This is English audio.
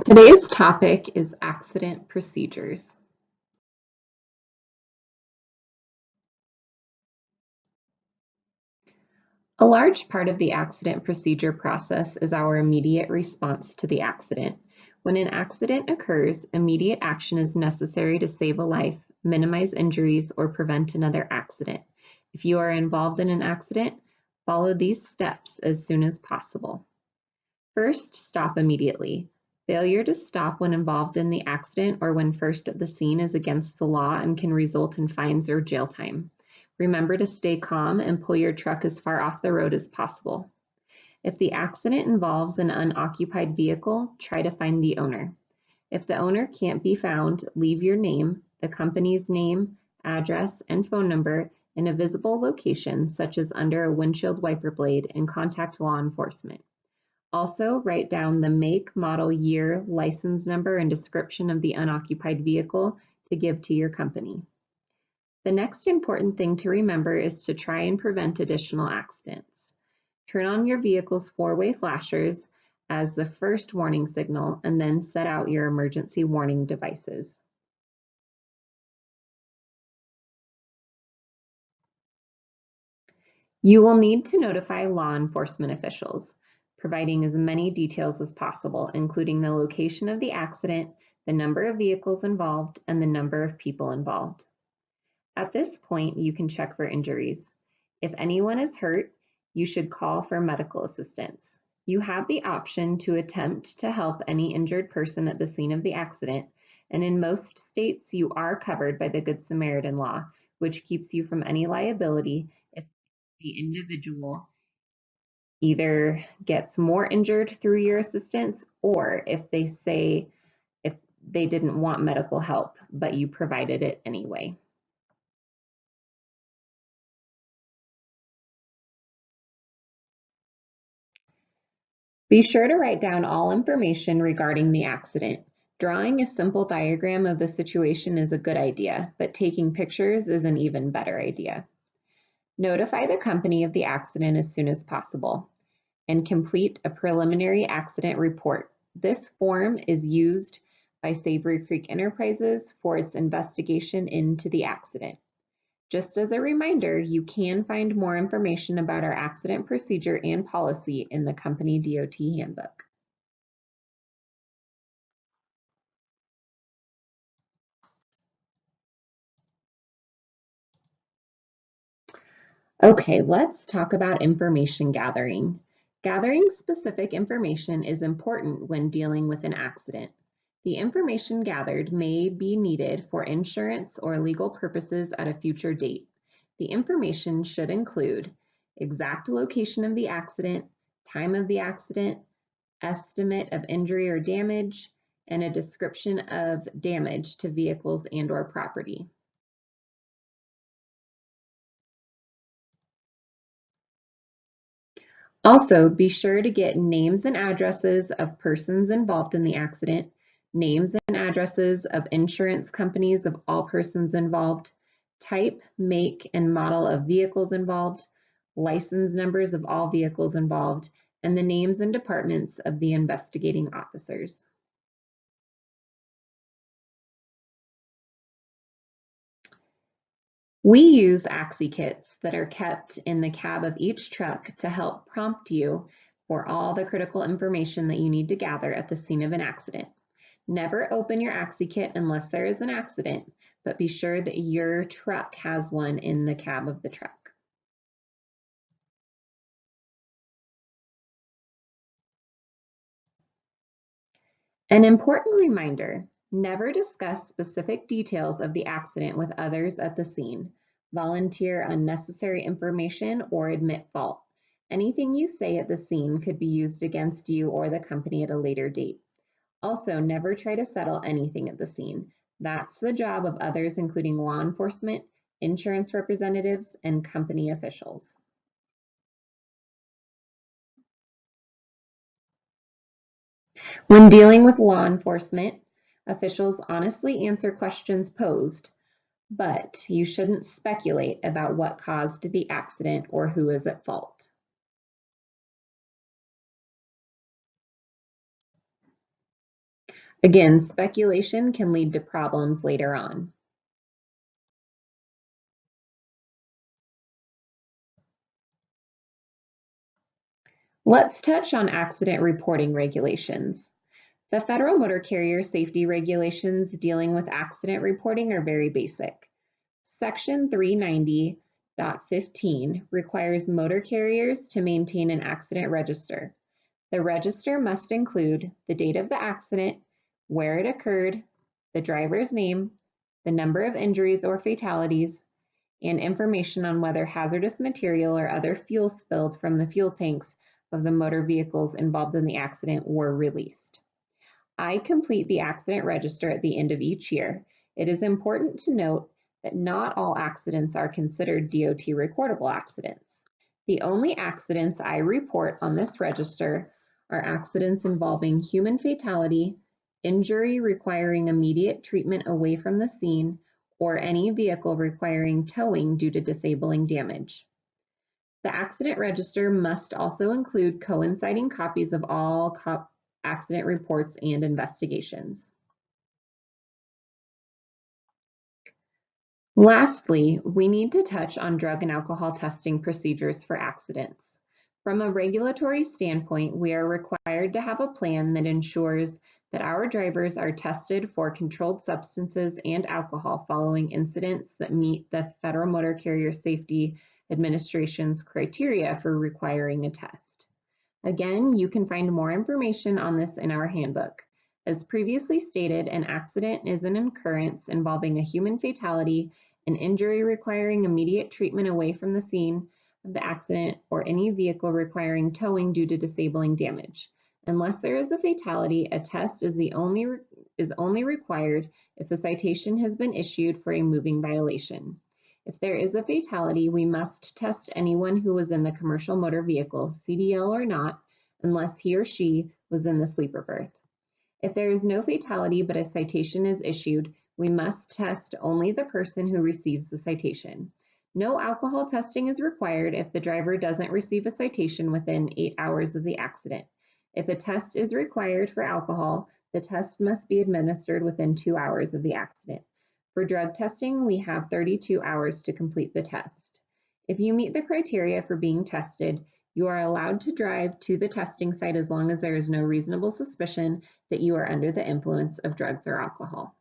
Today's topic is accident procedures. A large part of the accident procedure process is our immediate response to the accident. When an accident occurs, immediate action is necessary to save a life, minimize injuries, or prevent another accident. If you are involved in an accident, follow these steps as soon as possible. First, stop immediately. Failure to stop when involved in the accident or when first at the scene is against the law and can result in fines or jail time. Remember to stay calm and pull your truck as far off the road as possible. If the accident involves an unoccupied vehicle, try to find the owner. If the owner can't be found, leave your name, the company's name, address, and phone number in a visible location, such as under a windshield wiper blade, and contact law enforcement. Also, write down the make, model, year, license number, and description of the unoccupied vehicle to give to your company. The next important thing to remember is to try and prevent additional accidents. Turn on your vehicle's four-way flashers as the first warning signal and then set out your emergency warning devices. You will need to notify law enforcement officials, providing as many details as possible, including the location of the accident, the number of vehicles involved, and the number of people involved. At this point, you can check for injuries. If anyone is hurt, you should call for medical assistance. You have the option to attempt to help any injured person at the scene of the accident, and in most states, you are covered by the Good Samaritan law, which keeps you from any liability if the individual either gets more injured through your assistance or if they didn't want medical help, but you provided it anyway. Be sure to write down all information regarding the accident. Drawing a simple diagram of the situation is a good idea, but taking pictures is an even better idea. Notify the company of the accident as soon as possible and complete a preliminary accident report. This form is used by Savory Creek Enterprises for its investigation into the accident. Just as a reminder, you can find more information about our accident procedure and policy in the company DOT handbook. Okay, let's talk about information gathering. Gathering specific information is important when dealing with an accident. The information gathered may be needed for insurance or legal purposes at a future date. The information should include exact location of the accident, time of the accident, estimate of injury or damage, and a description of damage to vehicles and/or property. Also, be sure to get names and addresses of persons involved in the accident, names and addresses of insurance companies of all persons involved, type, make, and model of vehicles involved, license numbers of all vehicles involved, and the names and departments of the investigating officers. We use AXI kits that are kept in the cab of each truck to help prompt you for all the critical information that you need to gather at the scene of an accident. Never open your AXI kit unless there is an accident, but be sure that your truck has one in the cab of the truck. An important reminder, never discuss specific details of the accident with others at the scene. Volunteer unnecessary information or admit fault. Anything you say at the scene could be used against you or the company at a later date. Also, never try to settle anything at the scene. That's the job of others, including law enforcement, insurance representatives, and company officials. When dealing with law enforcement, officials honestly answer questions posed, but you shouldn't speculate about what caused the accident or who is at fault. Again, speculation can lead to problems later on. Let's touch on accident reporting regulations. The Federal Motor Carrier Safety Regulations dealing with accident reporting are very basic. Section 390.15 requires motor carriers to maintain an accident register. The register must include the date of the accident, where it occurred, the driver's name, the number of injuries or fatalities, and information on whether hazardous material or other fuel spilled from the fuel tanks of the motor vehicles involved in the accident were released. I complete the accident register at the end of each year. It is important to note that not all accidents are considered DOT recordable accidents. The only accidents I report on this register are accidents involving human fatality, injury requiring immediate treatment away from the scene, or any vehicle requiring towing due to disabling damage. The accident register must also include coinciding copies of all accident reports and investigations. Lastly, we need to touch on drug and alcohol testing procedures for accidents. From a regulatory standpoint, we are required to have a plan that ensures that our drivers are tested for controlled substances and alcohol following incidents that meet the Federal Motor Carrier Safety Administration's criteria for requiring a test. Again, you can find more information on this in our handbook. As previously stated, an accident is an occurrence involving a human fatality, an injury requiring immediate treatment away from the scene of the accident, or any vehicle requiring towing due to disabling damage. Unless there is a fatality, a test is only required if a citation has been issued for a moving violation. If there is a fatality, we must test anyone who was in the commercial motor vehicle, CDL or not, unless he or she was in the sleeper berth. If there is no fatality but a citation is issued, we must test only the person who receives the citation. No alcohol testing is required if the driver doesn't receive a citation within 8 hours of the accident. If a test is required for alcohol, the test must be administered within 2 hours of the accident. For drug testing, we have 32 hours to complete the test. If you meet the criteria for being tested, you are allowed to drive to the testing site as long as there is no reasonable suspicion that you are under the influence of drugs or alcohol.